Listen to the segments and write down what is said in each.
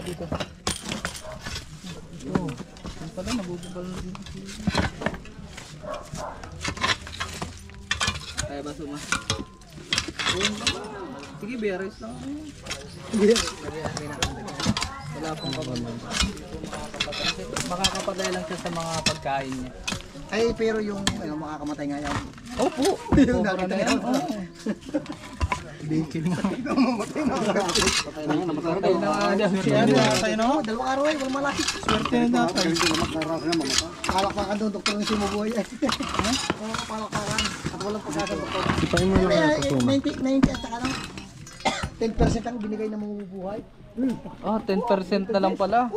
dito. Ito. Yan pala, nabububal na dito. Kaya ba suma? Sige, bearis lang. Wala pong kabaman. Makakapatay lang siya sa mga pagkain niya. Ay, pero yung ano, makakamatay nga yan. Opo! Yung nakita na yan. yan. Bikin na. Mamatay na. Patay na nga. Swerte na Oo, dalawang araw ay, walang malaki. Swerte na tatay. Palakpakan doon, doktor ng simubuhay. Palakpakan. At walang pagkasa, doktor. Sipain mo yung Kaya, kusuma. 90 at saka lang, 10% ang binigay na mabubuhay. Ah, 10% na lang pala. Ang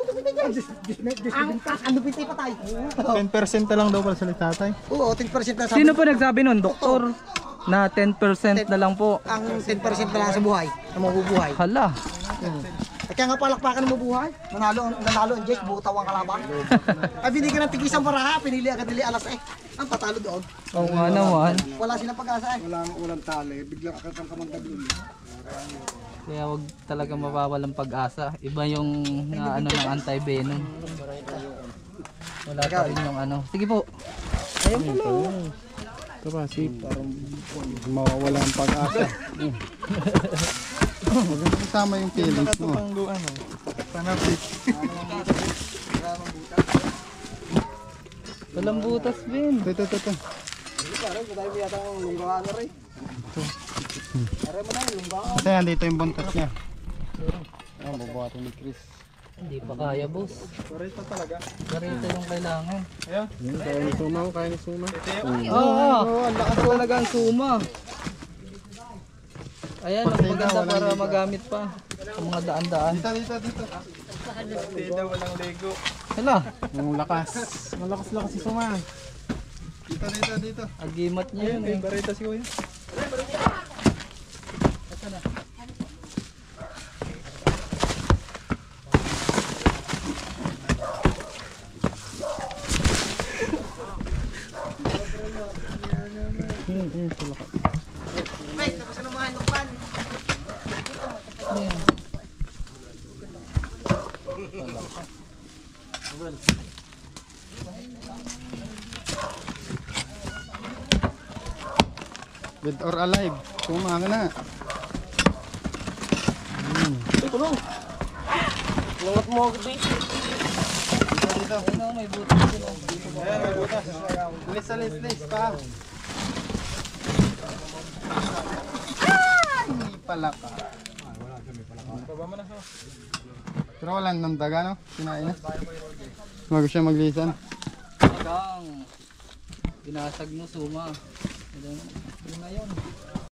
lupit ay patay. 10% na lang daw pala sa tatay. Oo, 10% na sabi. Sino po nagsabi nun, doktor? Na 10% na lang po. Ang 10% na lang sa buhay, na mabubuhay. Hala. At kaya nga palakpakan na mabuhay. Nanalo ang Jess, butaw ang kalaban. Ay binigyan ng tig-isang paraha, pinili agad nila alas ang patalo doon. Oo nga naman. Wala silang pag-asa eh. Walang tali, biglang akatang kamanggabi. Kaya wag talaga mawawalang pag-asa. Iba yung ano ng anti-venom. Wala pa rin yung ano. Sige po. Ayun po. Ito kasi parang mawawala ang pag-asa. Maganda kasama yung feelings mo. Panapit. Walang butas, Ben. Ito. Parang tayo may yata ang lunggaan na rin. Aray mo na yung lunggaan. Kasi nandito yung buntot niya. Ayan, bubuhatin ni Chris. Hindi pa kaya, boss. Parito talaga. Garita yung kailangan. Kaya ni Suma ko, kaya ni Suma. Oo, ang lakas talaga ang suma. Ayan, ang maganda para magamit pa sa mga daan-daan. Dito. Tita, walang Lego. Hala, Yung lakas. Malakas si Suma. Dito. agimat niya yun eh. Barita si Kuya. Wait, tapos na mga lunggan. Ayan. Dead or alive. Suma ka na. Lungat mo ako dito. Ayun, may butas din. Ayan, may butas. Lis pa. Ay, palaka. Baba mo na. Pero wala nang daga, no? Kinain na. Bago siya maglisan. Hanggang binasag mo suma. Yun na yun.